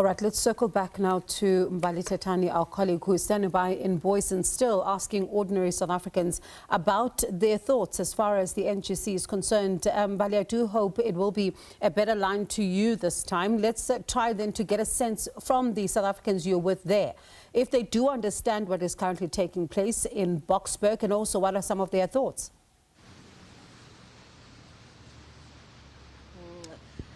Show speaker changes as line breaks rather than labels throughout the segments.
All right, let's circle back now to Mbali Thethani, our colleague who is standing by in Booysens, still asking ordinary South Africans about their thoughts as far as the NGC is concerned. Mbali, I do hope it will be a better line to you this time. Let's try then to get a sense from the South Africans you're with there, if they do understand what is currently taking place in Boksburg, and also what are some of their thoughts.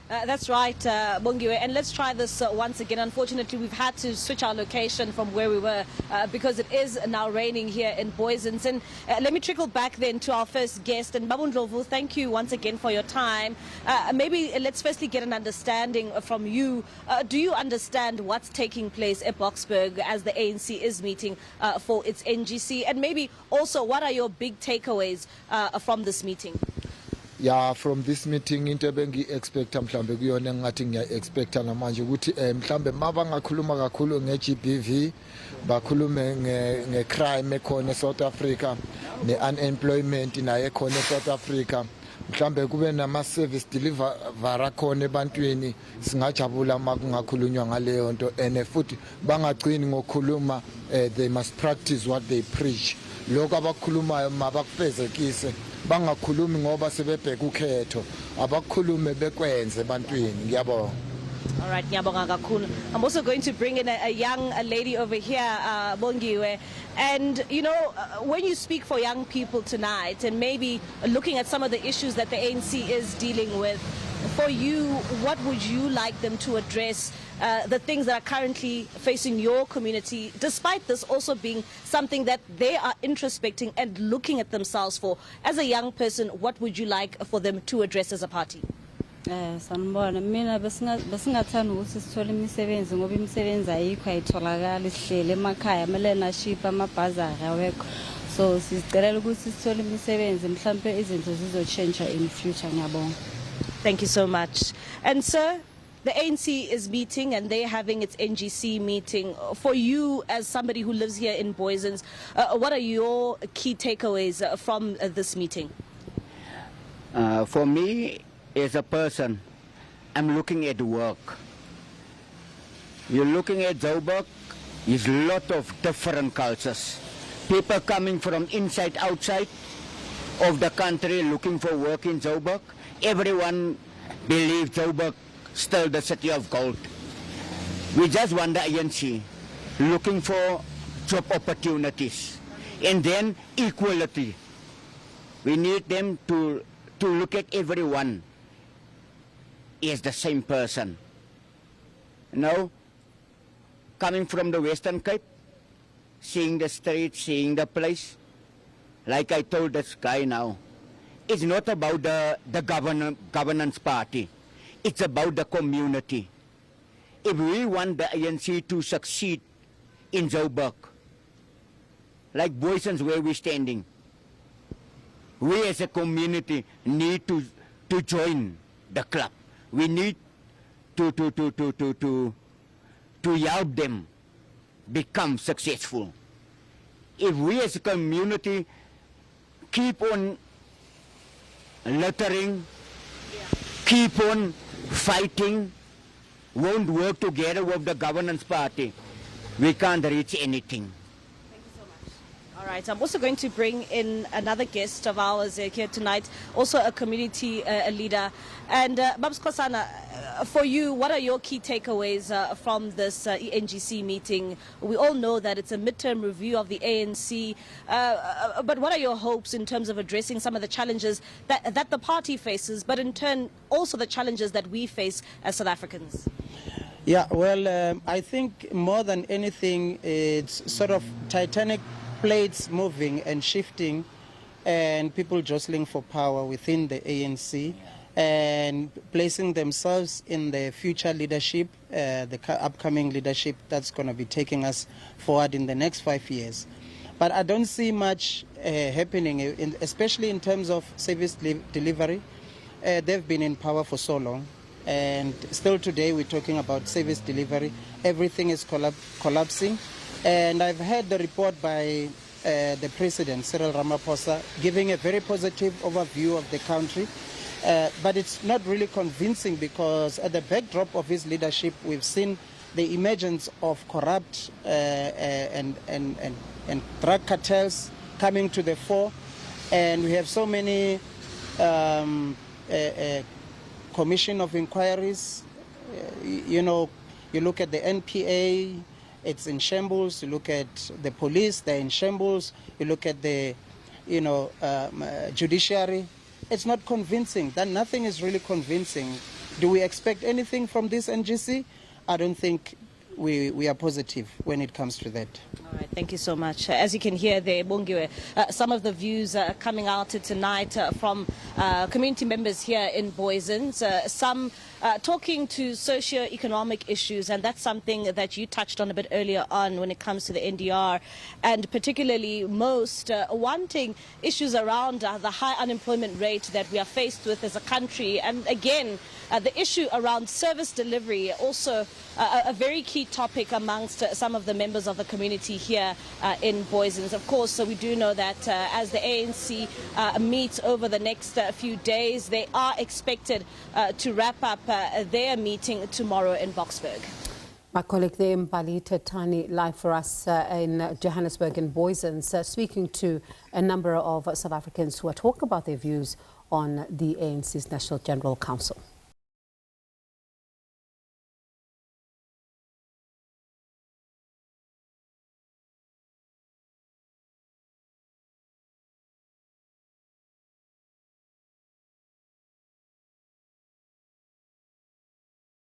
That's right, Bongiwe, and let's try this once again. Unfortunately, we've had to switch our location from where we were because it is now raining here in Booysens. And let me trickle back then to our first guest. And Babu Ndlovu, thank you once again for your time. Maybe let's firstly get an understanding from you. Do you understand what's taking place at Boksburg as the ANC is meeting for its NGC? And maybe also, what are your big takeaways from this meeting?
Yeah, from this meeting into bengi expect mhlambe kuyona ngathi ngiya expect namanje ukuthi mhlambe mabangakhuluma kakhulu nge-GBV bakhulume nge-crime ekhona eSouth Africa ne-unemployment naye ekhona eSouth Africa mhlambe kube nama-service deliver khona ebantwini singajabula uma kungakhulunywa ngaleyo nto and futhi bangagcini ngokukhuluma they must practice what they preach lokho abakhulumayo mabakufezekise bangakhulumi ngoba sebebheka ukhetho abakhulume bekwenze ebantwini ngiyabonga.
All right, ngiyabonga kakhulu. I'm also going to bring in a young lady over here, Bongiwe. And, you know, when you speak for young people tonight and maybe looking at some of the issues that the ANC is dealing with, for you, what would you like them to address, the things that are currently facing your community, despite this also being something that they are introspecting and looking at themselves for? As a young person, what would you like for them to address as a party?
Sanibona mina besingathanda ukuthi sithole imisebenzi ngoba imisebenzi ayikho ayitholakala isihlele emakhaya learnership amabhazari awekho so sizicelela ukuthi sithole imisebenzi mhlambe izinto zizotshentsha in future ngiyabonga.
Thank you so much. And sir, the ANC is meeting and they're having its NGC meeting. For you, as somebody who lives here in Booysens, what are your key takeaways from this meeting?
For me, as a person, I'm looking at work. You're looking at Joburg, there's a lot of different cultures. People coming from inside, outside of the country looking for work in Joburg. Everyone believes Joburg still the city of gold. We just want the ANC looking for job opportunities and then equality. We need them to look at everyone as the same person. You know, coming from the Western Cape, seeing the streets, seeing the place, like I told this guy now, it's not about the governance party. It's about the community. If we want the ANC to succeed in Joburg, like Booysens where we're standing, we as a community need to join the club. We need to help them become successful. If we as a community keep on littering, keep on fighting, won't work together with the governance party, we can't reach anything.
Thank you so much. All right, I'm also going to bring in another guest of ours here tonight, also a community leader. And Babs Kosana, for you, what are your key takeaways from this NGC meeting? We all know that it's a midterm review of the ANC, but what are your hopes in terms of addressing some of the challenges that the party faces, but in turn also the challenges that we face as South Africans?
Yeah, well, I think more than anything, it's sort of titanic plates moving and shifting and people jostling for power within the ANC and placing themselves in the future leadership, the upcoming leadership that's going to be taking us forward in the next 5 years. But I don't see much happening, especially in terms of service delivery. They've been in power for so long, and still today we're talking about service delivery. Everything is collapsing. And I've heard the report by the President, Cyril Ramaphosa, giving a very positive overview of the country. But it's not really convincing because at the backdrop of his leadership, we've seen the emergence of corrupt and drug cartels coming to the fore, and we have so many commission of inquiries. You know, you look at the NPA, it's in shambles. You look at the police, they're in shambles. You look at the, judiciary. It's not convincing. That nothing is really convincing. Do we expect anything from this NGC? I don't think we are positive when it comes to that.
All right, thank you so much. As you can hear there, Bongiwe, some of the views coming out tonight from community members here in Booysens, some talking to socio-economic issues, and that's something that you touched on a bit earlier on when it comes to the NDR, and particularly most wanting issues around the high unemployment rate that we are faced with as a country, and again, the issue around service delivery, also a very key topic amongst some of the members of the community here in Booysens. Of course, so we do know that as the ANC meets over the next few days, they are expected to wrap up their meeting tomorrow in Boksburg.
My colleague there, Mbali Thethani, live for us in Johannesburg in Booysens, speaking to a number of South Africans who are talking about their views on the ANC's National General Council.